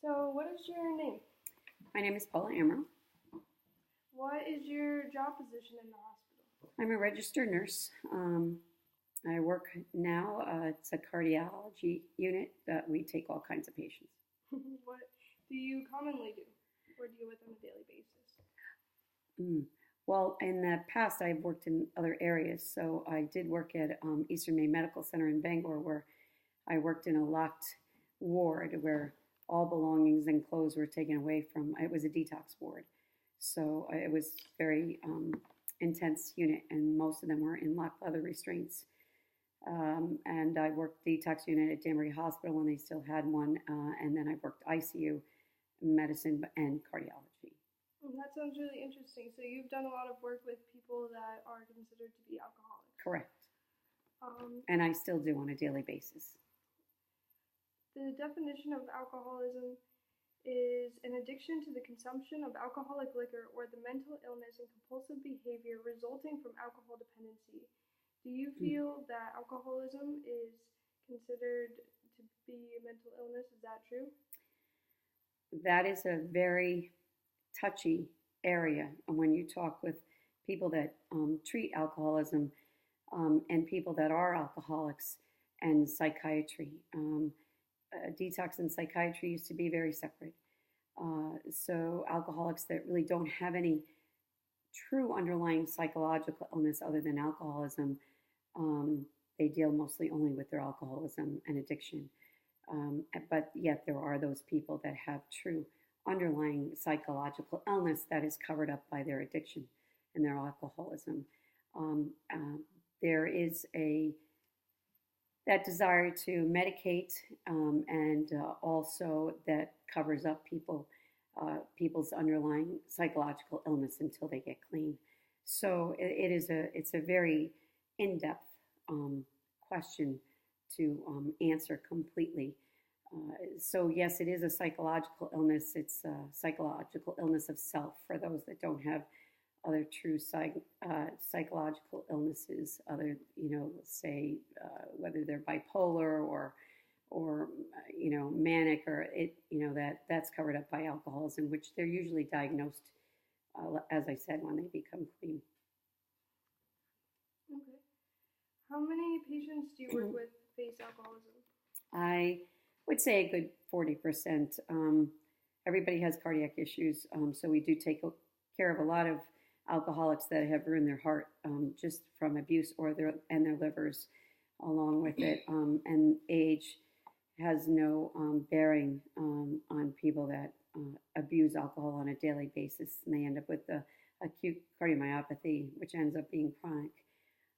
So, what is your name? My name is Paula Amro. What is your job position in the hospital? I'm a registered nurse. I work now, it's a cardiology unit that we take all kinds of patients. What do you commonly do or deal with on a daily basis? Mm. Well, in the past, I've worked in other areas. So I did work at Eastern Maine Medical Center in Bangor, where I worked in a locked ward where all belongings and clothes were taken away from. It was a detox ward, so it was very intense unit, and most of them were in locked leather restraints. And I worked detox unit at Danbury Hospital when they still had one, and then I worked ICU, medicine, and cardiology. That sounds really interesting. So, you've done a lot of work with people that are considered to be alcoholics. Correct. Um, And I still do on a daily basis. the definition of alcoholism is an addiction to the consumption of alcoholic liquor or the mental illness and compulsive behavior resulting from alcohol dependency. Do you feel that alcoholism is considered to be a mental illness? Is that true? That is a very touchy area when you talk with people that treat alcoholism and people that are alcoholics and psychiatry. Detox and psychiatry used to be very separate. So, alcoholics that really don't have any true underlying psychological illness other than alcoholism, um, they deal mostly only with their alcoholism and addiction. But yet, there are those people that have true underlying psychological illness that is covered up by their addiction and their alcoholism. Um, uh, there is a that desire to medicate, and also that covers up people's underlying psychological illness until they get clean. So it's a very in depth question to answer completely. So yes, it is a psychological illness. It's a psychological illness of self for those that don't have other true psychological illnesses, other, say, whether they're bipolar or manic, or that's covered up by alcoholism, which they're usually diagnosed, as I said, when they become clean. Okay. How many patients do you work with face alcoholism? I would say a good 40%. Everybody has cardiac issues, so we do take care of a lot of alcoholics that have ruined their heart, just from abuse or their livers along with it. And age has no bearing on people that abuse alcohol on a daily basis, and they end up with the acute cardiomyopathy, which ends up being chronic.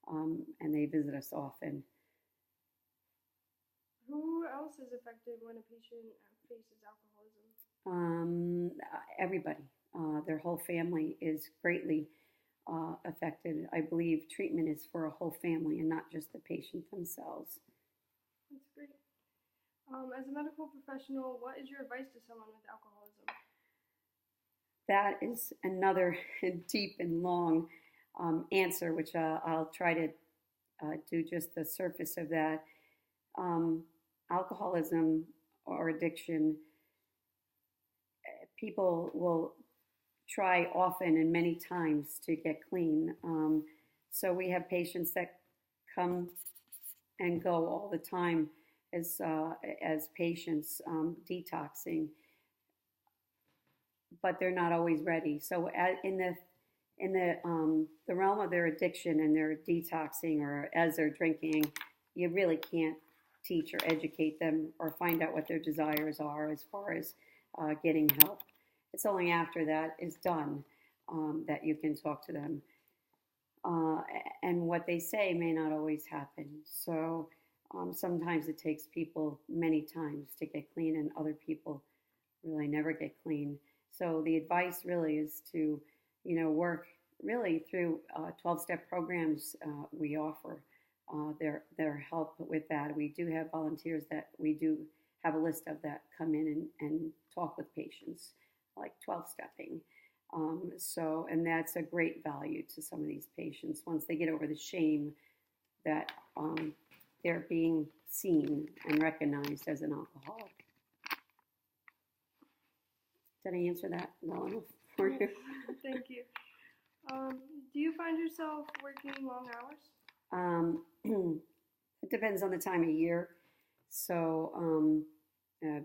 And they visit us often. Who else is affected when a patient faces alcoholism? Everybody. Their whole family is greatly affected. I believe treatment is for a whole family and not just the patient themselves. That's great. As a medical professional, what is your advice to someone with alcoholism? That is another deep and long answer, which I'll try to do just the surface of that. Alcoholism or addiction, people will try often and many times to get clean. So we have patients that come and go all the time as patients, detoxing, but they're not always ready. So in the realm of their addiction and their detoxing, or as they're drinking, you really can't teach or educate them or find out what their desires are as far as getting help. It's only after that is done that you can talk to them. And what they say may not always happen. So sometimes it takes people many times to get clean, and other people really never get clean. So the advice really is to, work really through 12-step programs we offer. Their help with that. We do have volunteers that we do have a list of that come in and talk with patients, like 12-stepping. And that's a great value to some of these patients once they get over the shame that they're being seen and recognized as an alcoholic. Did I answer that well enough for you? Thank you. Do you find yourself working long hours? It depends on the time of year. So,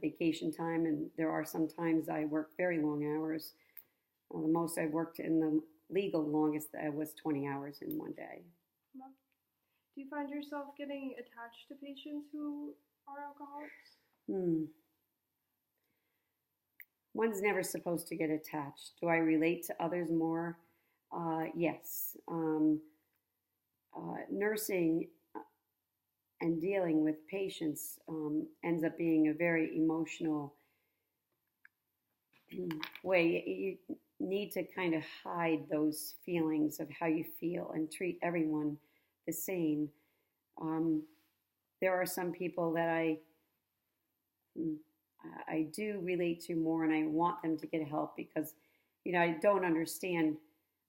vacation time, and there are some times I work very long hours. The most I've worked in the legal longest was 20 hours in one day. Well, do you find yourself getting attached to patients who are alcoholics? One's never supposed to get attached. Do I relate to others more? Yes. Nursing and dealing with patients ends up being a very emotional way. You need to kind of hide those feelings of how you feel and treat everyone the same. There are some people that I do relate to more, and I want them to get help because, I don't understand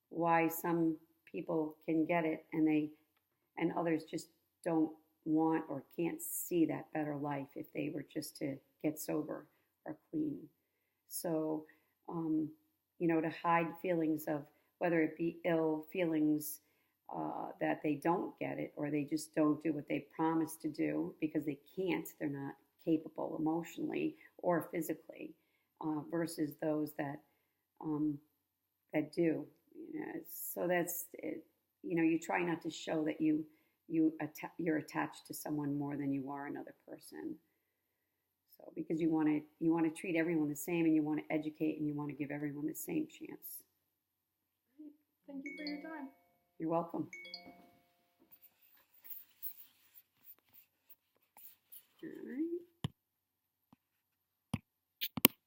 why some people can get it and others just don't want or can't see that better life if they were just to get sober or clean. So, to hide feelings of whether it be ill feelings that they don't get it or they just don't do what they promised to do because they can't, they're not capable emotionally or physically, versus those that do. So that's it. You try not to show that you're attached to someone more than you are another person. So because you want to treat everyone the same, and you want to educate, and you want to give everyone the same chance. Thank you for your time. You're welcome. All right.